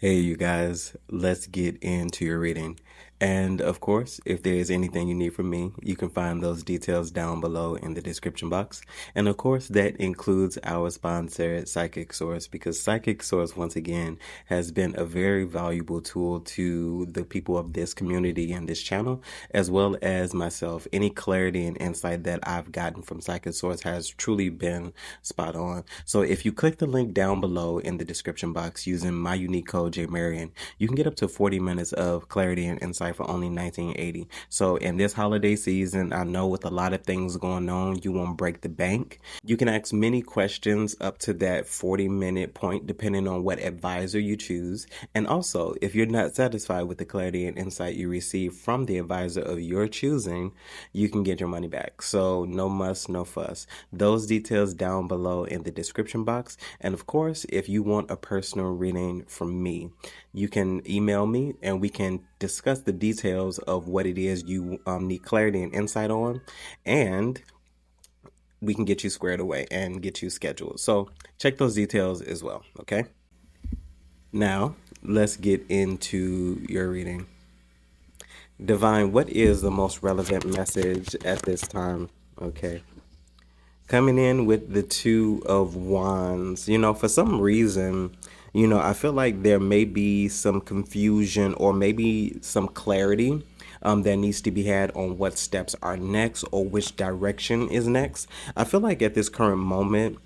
Hey, you guys, let's get into your reading. And of course, if there is anything you need from me, you can find those details down below in the description box. And of course, that includes our sponsor, Psychic Source, because Psychic Source, once again, has been a very valuable tool to the people of this community and this channel, as well as myself. Any clarity and insight that I've gotten from Psychic Source has truly been spot on. So if you click the link down below in the description box using my unique code JMarian, you can get up to 40 minutes of clarity and insight for only $19.80. So in this holiday season, I know with a lot of things going on, you won't break the bank. You can ask many questions up to that 40-minute point, depending on what advisor you choose. And also, if you're not satisfied with the clarity and insight you receive from the advisor of your choosing, you can get your money back. So no muss, no fuss. Those details down below in the description box. And of course, if you want a personal reading from me, you can email me and we can discuss the details of what it is you need clarity and insight on, and we can get you squared away and get you scheduled. So check those details as well, okay? Now, let's get into your reading. Divine, what is the most relevant message at this time? Okay. Coming in with the Two of Wands, for some reason, I feel like there may be some confusion or maybe some clarity that needs to be had on what steps are next or which direction is next. I feel like at this current moment,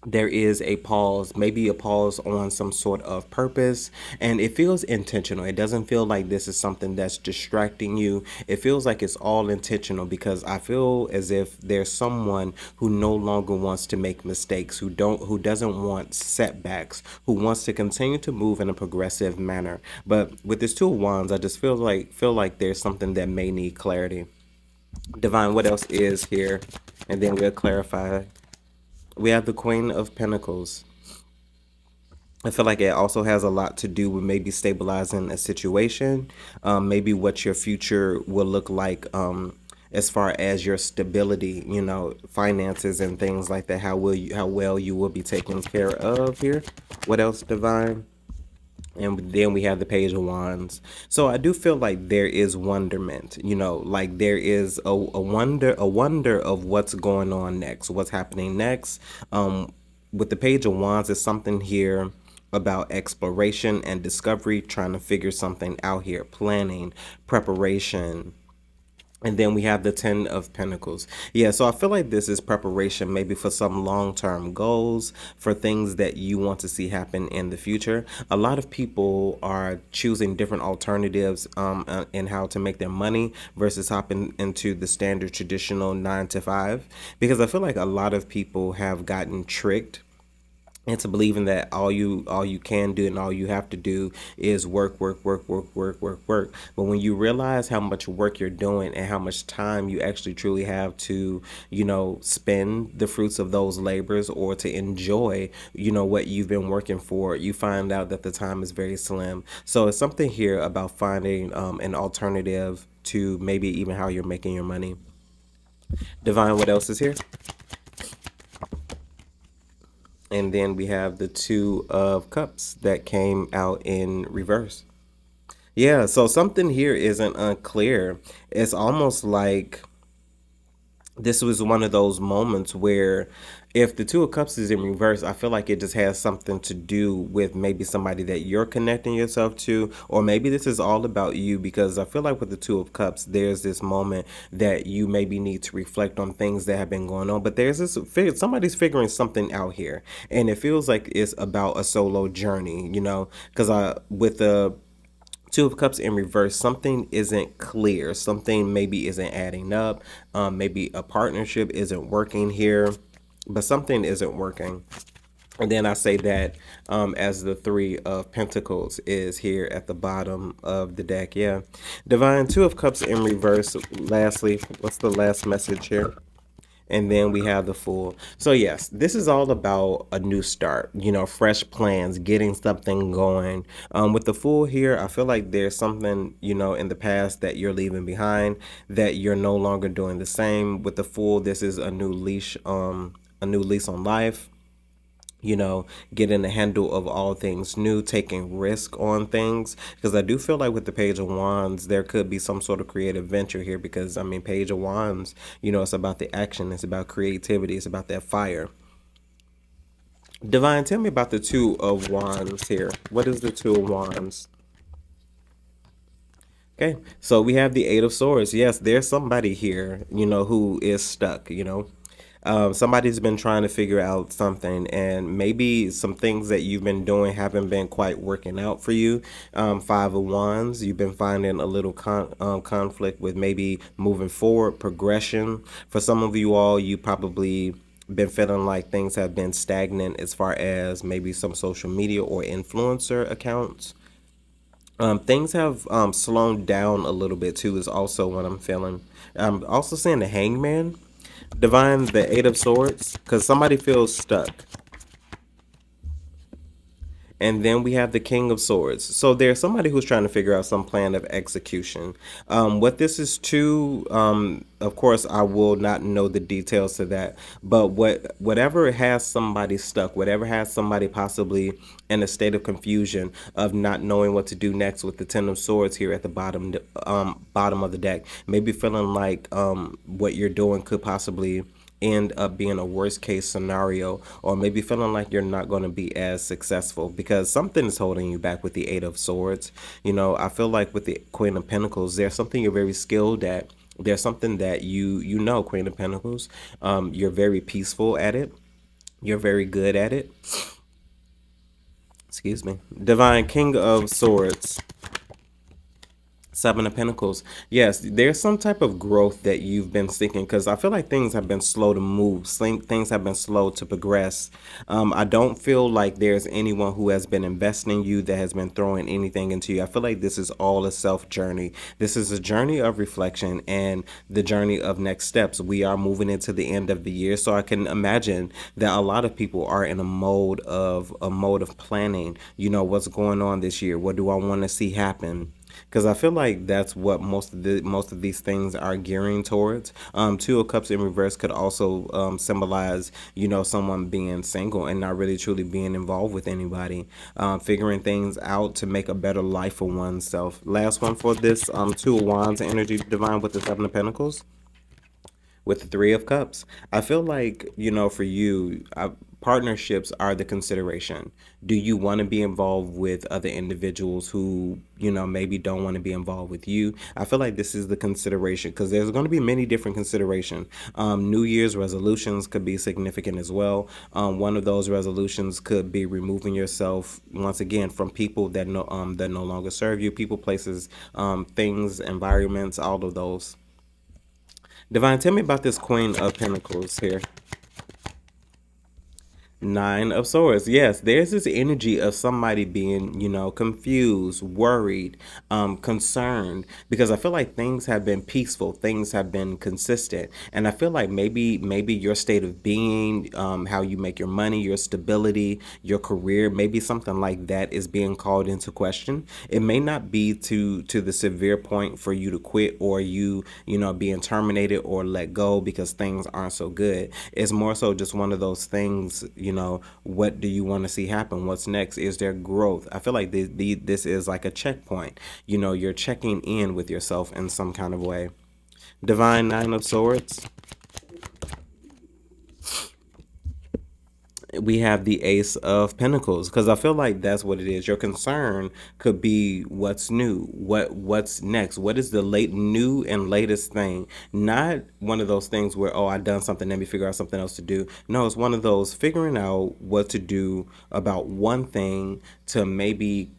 there is a pause, maybe a pause on some sort of purpose, and it feels intentional. It doesn't feel like this is something that's distracting you. It feels like it's all intentional, because I feel as if there's someone who no longer wants to make mistakes, who doesn't want setbacks, who wants to continue to move in a progressive manner. But with this Two of Wands, I just feel like there's something that may need clarity. Divine, what else is here? And then we'll clarify. We have the Queen of Pentacles. I feel like it also has a lot to do with maybe stabilizing a situation, maybe what your future will look like, as far as your stability, finances and things like that. How well you will be taken care of here. What else, Divine? And then we have the Page of Wands. So I do feel like there is wonderment, like there is a wonder of what's going on next, what's happening next. With the Page of Wands, is something here about exploration and discovery, trying to figure something out here, planning, preparation. And then we have the Ten of Pentacles. Yeah, so I feel like this is preparation maybe for some long-term goals, for things that you want to see happen in the future. A lot of people are choosing different alternatives in how to make their money versus hopping into the standard traditional 9 to 5. Because I feel like a lot of people have gotten tricked into believing that all you can do and all you have to do is work, work, work, work, work, work, work. But when you realize how much work you're doing and how much time you actually truly have to, spend the fruits of those labors, or to enjoy, what you've been working for, you find out that the time is very slim. So it's something here about finding an alternative to maybe even how you're making your money. Divine, what else is here? And then we have the Two of Cups that came out in reverse. Yeah, so something here isn't unclear. It's almost like this was one of those moments where, if the Two of Cups is in reverse, I feel like it just has something to do with maybe somebody that you're connecting yourself to, or maybe this is all about you, because I feel like with the Two of Cups, there's this moment that you maybe need to reflect on things that have been going on, but there's this somebody's figuring something out here, and it feels like it's about a solo journey, because with the Two of Cups in reverse, something isn't clear. Something maybe isn't adding up. Maybe a partnership isn't working here, but something isn't working. And then I say that as the Three of Pentacles is here at the bottom of the deck. Yeah. Divine, Two of Cups in reverse. Lastly, what's the last message here? And then we have the Fool. So yes, this is all about a new start, fresh plans, getting something going. With the Fool here, I feel like there's something, in the past that you're leaving behind, that you're no longer doing the same. With the Fool, this is a new leash on life. you know, getting a handle of all things new, taking risk on things. Because I do feel like with the Page of Wands, there could be some sort of creative venture here. Because, I mean, Page of Wands, you know, it's about the action, it's about creativity, it's about that fire. Divine, tell me about the Two of Wands here. What is the Two of Wands? Okay, so we have the Eight of Swords. Yes, there's somebody here, you know, who is stuck, you know. Somebody's been trying to figure out something, and maybe some things that you've been doing haven't been quite working out for you. Five of Wands, you've been finding a little conflict with maybe moving forward, progression. For some of you all, you probably been feeling like things have been stagnant as far as maybe some social media or influencer accounts. Things have slowed down a little bit too, is also what I'm feeling. I'm also seeing the Hangman, Divine, the Eight of Swords, because somebody feels stuck. And then we have the King of Swords. So there's somebody who's trying to figure out some plan of execution. What this is to, of course, I will not know the details to that. But whatever has somebody stuck, whatever has somebody possibly in a state of confusion of not knowing what to do next with the Ten of Swords here at the bottom of the deck, maybe feeling like what you're doing could possibly end up being a worst case scenario, or maybe feeling like you're not going to be as successful because something is holding you back with the Eight of Swords. You know, I feel like with the Queen of Pentacles, there's something you're very skilled at. There's something that you know, Queen of Pentacles. You're very peaceful at it. You're very good at it. Excuse me. Divine King of Swords. Seven of Pentacles. Yes, there's some type of growth that you've been seeking because I feel like things have been slow to move. Things have been slow to progress. I don't feel like there's anyone who has been investing in you that has been throwing anything into you. I feel like this is all a self journey. This is a journey of reflection and the journey of next steps. We are moving into the end of the year, so I can imagine that a lot of people are in a mode of planning. You know, what's going on this year? What do I want to see happen? Because I feel like that's what most of these things are gearing towards. Two of Cups in reverse could also symbolize, you know, someone being single and not really truly being involved with anybody, figuring things out to make a better life for oneself. Last one for this Two of Wands energy, Divine, with the Seven of Pentacles with the Three of Cups. I feel like, you know, for you, partnerships are the consideration. Do you want to be involved with other individuals who, you know, maybe don't want to be involved with you? I feel like this is the consideration because there's going to be many different consideration. New Year's resolutions could be significant as well. One of those resolutions could be removing yourself once again from people that no longer serve you, people, places, things, environments, all of those. Divine, tell me about this Queen of Pentacles here. Nine of Swords. Yes, there's this energy of somebody being, you know, confused, worried, concerned, because I feel like things have been peaceful, things have been consistent, and I feel like maybe your state of being, how you make your money, your stability, your career, maybe something like that is being called into question. It may not be to the severe point for you to quit or you know, being terminated or let go because things aren't so good. It's more so just one of those things, you know, what do you want to see happen? What's next? Is there growth? I feel like this is like a checkpoint. You know, you're checking in with yourself in some kind of way. Divine Nine of Swords. We have the Ace of Pentacles because I feel like that's what it is. Your concern could be what's new, what's next, what is the late new and latest thing. Not one of those things where, oh, I done something, let me figure out something else to do. No, it's one of those figuring out what to do about one thing to maybe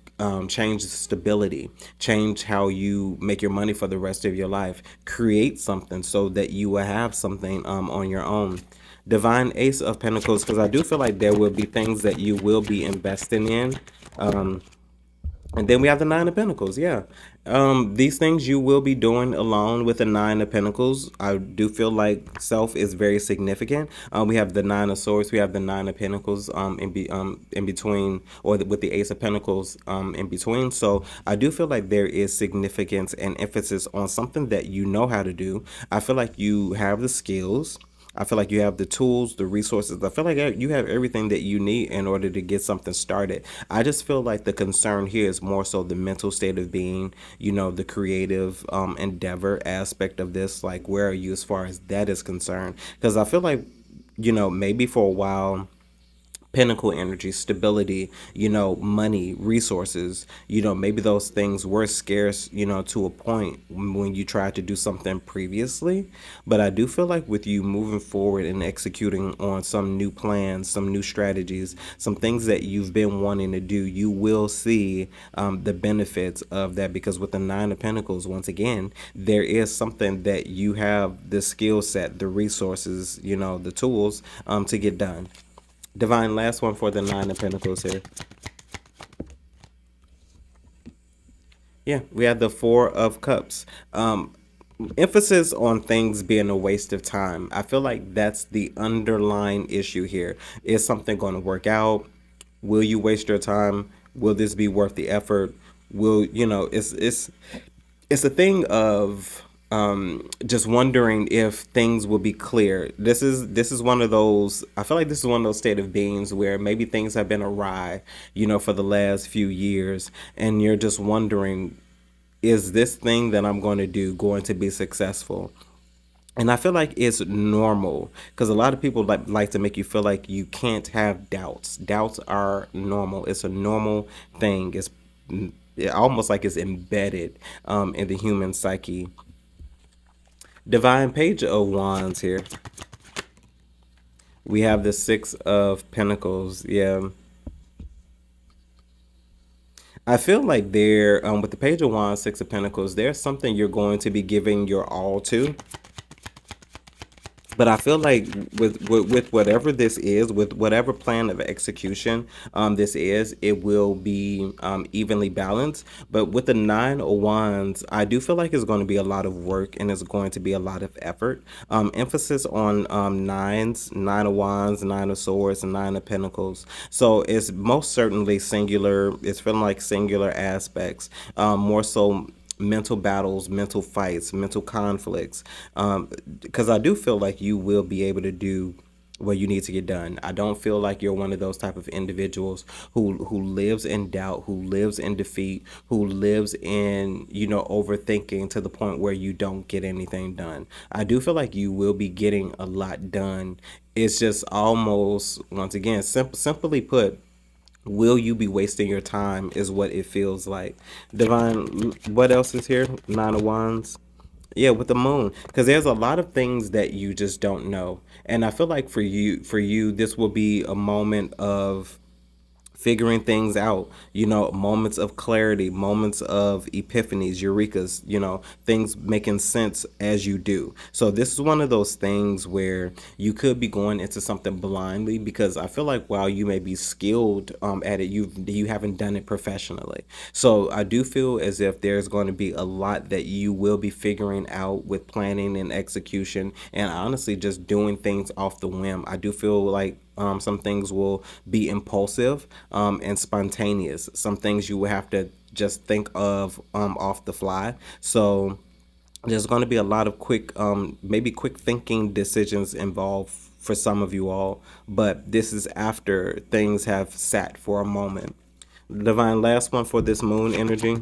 change the stability, change how you make your money for the rest of your life, create something so that you will have something on your own. Divine Ace of Pentacles, because I do feel like there will be things that you will be investing in. Um, and then we have the Nine of Pentacles. Yeah. These things you will be doing alone with the Nine of Pentacles. I do feel like self is very significant. We have the Nine of Swords. We have the Nine of Pentacles in between, or with the Ace of Pentacles in between. So I do feel like there is significance and emphasis on something that you know how to do. I feel like you have the skills. I feel like you have the tools, the resources. I feel like you have everything that you need in order to get something started. I just feel like the concern here is more so the mental state of being, the creative endeavor aspect of this. Like, where are you as far as that is concerned? Because I feel like, maybe for a while, pinnacle energy, stability, money, resources, maybe those things were scarce, to a point when you tried to do something previously. But I do feel like with you moving forward and executing on some new plans, some new strategies, some things that you've been wanting to do, you will see the benefits of that. Because with the Nine of Pentacles, once again, there is something that you have the skill set, the resources, the tools to get done. Divine, last one for the Nine of Pentacles here. Yeah, we have the Four of Cups. Emphasis on things being a waste of time. I feel like that's the underlying issue here. Is something going to work out? Will you waste your time? Will this be worth the effort? Will it's a thing of just wondering if things will be clear. This is one of those. I feel like this is one of those state of beings where maybe things have been awry, for the last few years, and you're just wondering, is this thing that I'm going to do going to be successful? And I feel like it's normal because a lot of people like to make you feel like you can't have doubts. Doubts are normal. It's a normal thing. Almost like it's embedded in the human psyche. Divine Page of Wands here. We have the Six of Pentacles. Yeah. I feel like there, with the Page of Wands, Six of Pentacles, there's something you're going to be giving your all to. But I feel like with whatever this is, with whatever plan of execution this is, it will be evenly balanced. But with the Nine of Wands, I do feel like it's going to be a lot of work and it's going to be a lot of effort. Emphasis on nines, Nine of Wands, Nine of Swords, and Nine of Pentacles. So it's most certainly singular. It's feeling like singular aspects, more so mental battles, mental fights, mental conflicts. Because I do feel like you will be able to do what you need to get done. I don't feel like you're one of those type of individuals who lives in doubt, who lives in defeat, who lives in, overthinking to the point where you don't get anything done. I do feel like you will be getting a lot done. It's just almost, once again, simply put, will you be wasting your time is what it feels like. Divine, what else is here? Nine of Wands. Yeah, with the moon, because there's a lot of things that you just don't know, and I feel like for you, this will be a moment of figuring things out, moments of clarity, moments of epiphanies, eurekas, things making sense as you do. So this is one of those things where you could be going into something blindly, because I feel like while you may be skilled at it, you haven't done it professionally. So I do feel as if there's going to be a lot that you will be figuring out with planning and execution, and honestly just doing things off the whim. I do feel like some things will be impulsive and spontaneous. Some things you will have to just think of off the fly. So there's going to be a lot of quick, maybe quick thinking decisions involved for some of you all. But this is after things have sat for a moment. Divine, last one for this moon energy.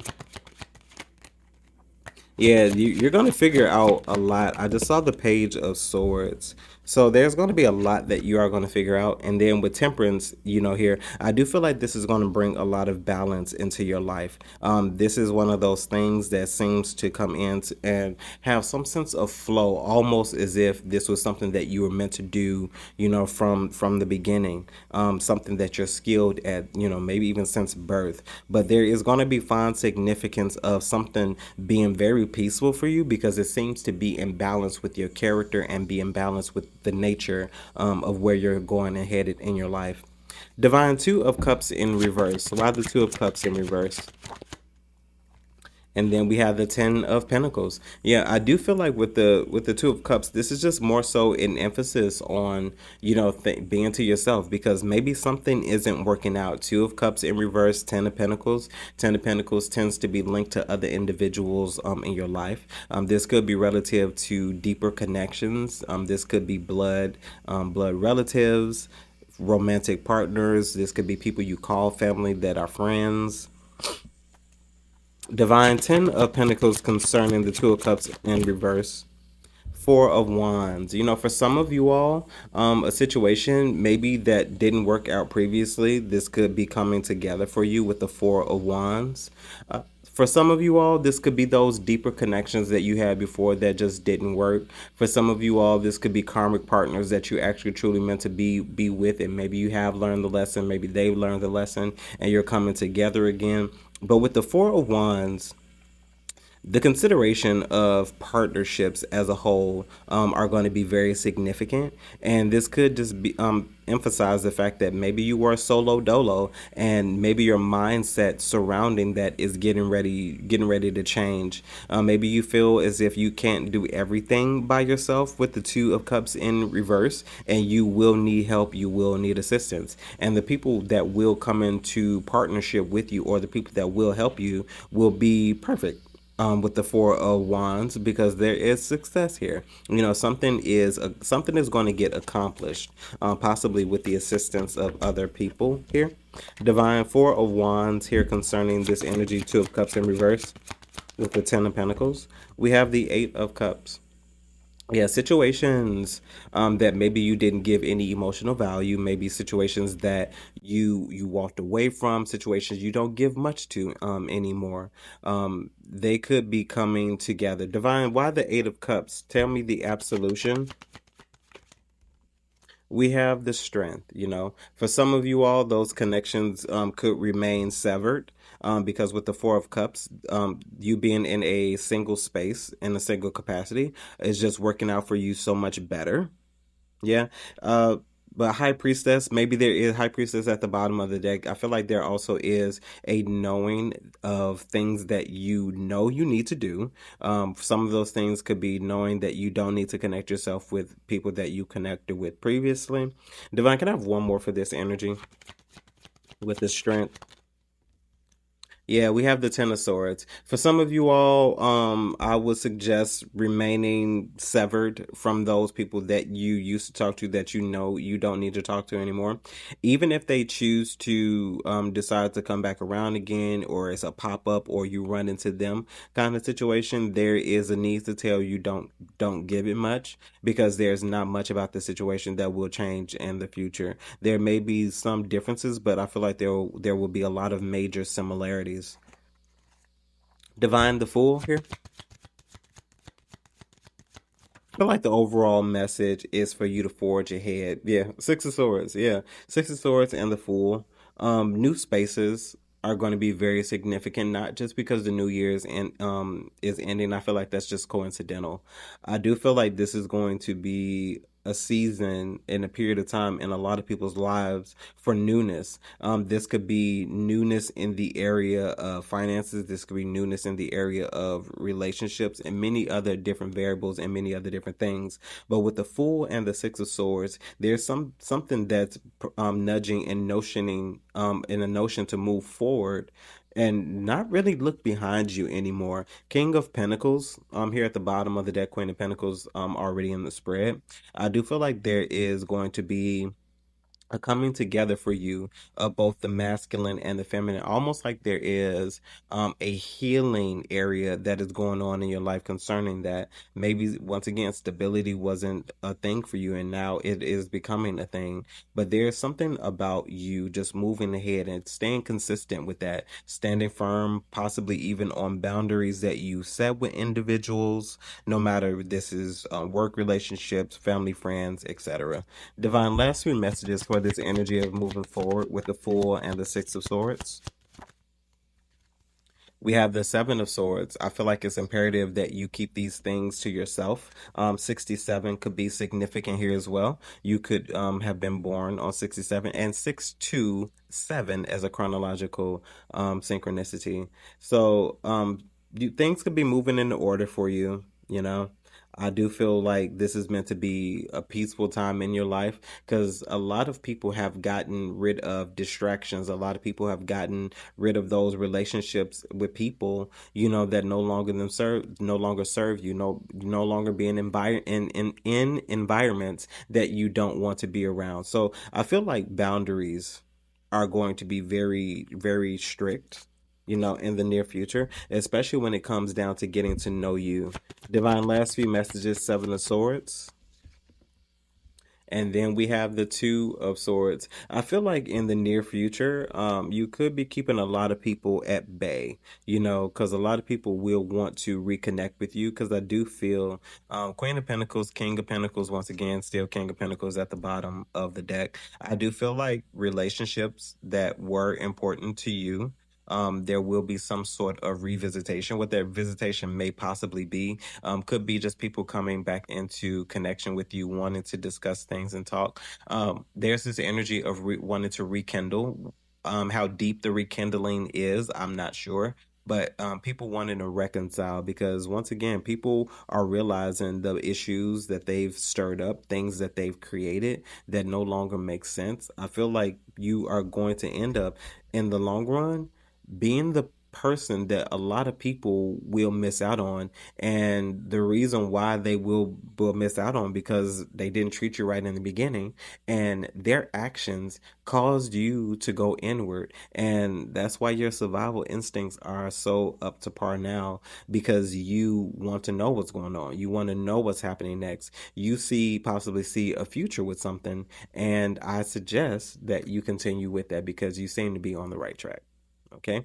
Yeah, you're going to figure out a lot. I just saw the Page of Swords. So there's going to be a lot that you are going to figure out. And then with Temperance, here, I do feel like this is going to bring a lot of balance into your life. This is one of those things that seems to come in and have some sense of flow, almost as if this was something that you were meant to do, from the beginning. Something that you're skilled at, maybe even since birth. But there is going to be fine significance of something being very peaceful for you, because it seems to be in balance with your character and be in balance with the nature of where you're going and headed in your life. Divine, Two of Cups in reverse. Why the Two of Cups in reverse? And then we have the Ten of Pentacles. Yeah, I do feel like with the Two of Cups, this is just more so an emphasis on being to yourself, because maybe something isn't working out. Two of Cups in reverse, Ten of Pentacles. Ten of Pentacles tends to be linked to other individuals in your life. This could be relative to deeper connections. This could be blood relatives, romantic partners. This could be people you call family that are friends. Divine Ten of Pentacles concerning the Two of Cups in reverse. Four of Wands. For some of you all, a situation maybe that didn't work out previously, this could be coming together for you with the Four of Wands. For some of you all, this could be those deeper connections that you had before that just didn't work. For some of you all, this could be karmic partners that you actually truly meant to be with, and maybe you have learned the lesson, maybe they've learned the lesson, and you're coming together again. But with the Four of Wands, the consideration of partnerships as a whole are going to be very significant, and this could just be emphasize the fact that maybe you were solo dolo, and maybe your mindset surrounding that is getting ready to change. Maybe you feel as if you can't do everything by yourself with the Two of Cups in reverse, and you will need help, you will need assistance, and the people that will come into partnership with you, or the people that will help you, will be perfect with the Four of Wands, because there is success here. Something is going to get accomplished, possibly with the assistance of other people here. Divine Four of Wands here concerning this energy. Two of Cups in reverse with the Ten of Pentacles. We have the Eight of Cups. Yeah, situations that maybe you didn't give any emotional value, maybe situations that you walked away from, situations you don't give much to anymore. They could be coming together. Divine, why the Eight of Cups? Tell me the absolution. We have the strength. For some of you all, those connections could remain severed, because with the Four of Cups, you being in a single space, in a single capacity, is just working out for you so much better. Yeah. Uh, but High Priestess, maybe there is High Priestess at the bottom of the deck. I feel like there also is a knowing of things that you need to do. Some of those things could be knowing that you don't need to connect yourself with people that you connected with previously. Divine, can I have one more for this energy with the strength? Yeah, we have the Ten of Swords. For some of you all, I would suggest remaining severed from those people that you used to talk to, that you don't need to talk to anymore. Even if they choose to decide to come back around again, or it's a pop up, or you run into them kind of situation, there is a need to tell you don't give it much, because there's not much about the situation that will change in the future. There may be some differences, but I feel like there will be a lot of major similarities. Divine the Fool here. I feel like the overall message is for you to forge ahead. Yeah, Six of Swords. Yeah, Six of Swords and the Fool. New spaces are going to be very significant, not just because the New Year's is ending. I feel like that's just coincidental. I do feel like this is going to be a season and a period of time in a lot of people's lives for newness. This could be newness in the area of finances. This could be newness in the area of relationships, and many other different variables and many other different things. But with the Fool and the Six of Swords, there's something that's nudging and notioning in a notion to move forward and not really look behind you anymore. King of Pentacles, here at the bottom of the deck, Queen of Pentacles, already in the spread. I do feel like there is going to be a coming together for you of both the masculine and the feminine, almost like there is a healing area that is going on in your life concerning that. Maybe once again, stability wasn't a thing for you, and now it is becoming a thing. But there's something about you just moving ahead and staying consistent with that, standing firm, possibly even on boundaries that you set with individuals, no matter if this is work relationships, family, friends, etc. Divine, last few messages for this energy of moving forward with the Fool and the Six of Swords. We have the Seven of Swords. I feel like it's imperative that you keep these things to yourself. 67 could be significant here as well. You could have been born on 67, and 627 as a chronological synchronicity. So things could be moving in order for you, you know. I do feel like this is meant to be a peaceful time in your life because a lot of people have gotten rid of distractions. A lot of people have gotten rid of those relationships with people, you know, that no longer serve you, no longer be in environments that you don't want to be around. So I feel like boundaries are going to be very, very strict, you know, in the near future, especially when it comes down to getting to know you. Divine last few messages, Seven of Swords. And then we have the Two of Swords. I feel like in the near future, you could be keeping a lot of people at bay, you know, because a lot of people will want to reconnect with you. Because I do feel Queen of Pentacles, King of Pentacles, once again, still King of Pentacles at the bottom of the deck. I do feel like relationships that were important to you. There will be some sort of revisitation. What that visitation may possibly be could be just people coming back into connection with you, wanting to discuss things and talk. There's this energy of wanting to rekindle. How deep the rekindling is, I'm not sure. But people wanting to reconcile because once again, people are realizing the issues that they've stirred up, things that they've created that no longer make sense. I feel like you are going to end up in the long run being the person that a lot of people will miss out on, and the reason why they will miss out on because they didn't treat you right in the beginning, and their actions caused you to go inward, and that's why your survival instincts are so up to par now, because you want to know what's going on, you want to know what's happening next, you possibly see a future with something, and I suggest that you continue with that because you seem to be on the right track. Okay.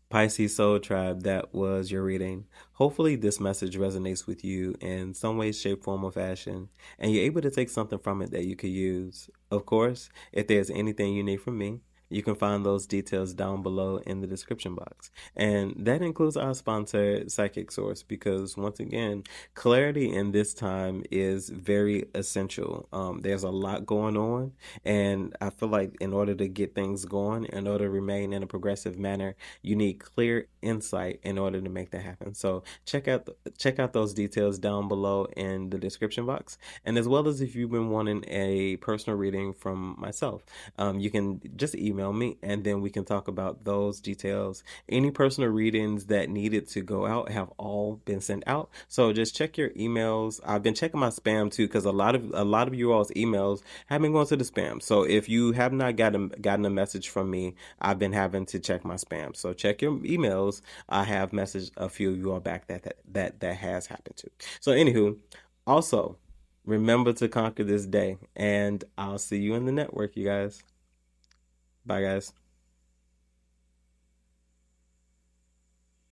Pisces Soul Tribe, that was your reading. Hopefully, this message resonates with you in some way, shape, form, or fashion, and you're able to take something from it that you could use. Of course, if there's anything you need from me, you can find those details down below in the description box. And that includes our sponsor, Psychic Source, because once again, clarity in this time is very essential. There's a lot going on, and I feel like in order to get things going, in order to remain in a progressive manner, you need clear insight in order to make that happen. So check out those details down below in the description box, and as well as if you've been wanting a personal reading from myself, you can just email me, and then we can talk about those details. Any personal readings that needed to go out have all been sent out. So just check your emails. I've been checking my spam too because a lot of you all's emails have been going to the spam. So if you have not gotten a message from me, I've been having to check my spam. So check your emails. I have messaged a few of you all back that has happened to. So anywho, also remember to conquer this day, and I'll see you in the network, you guys. Bye, guys.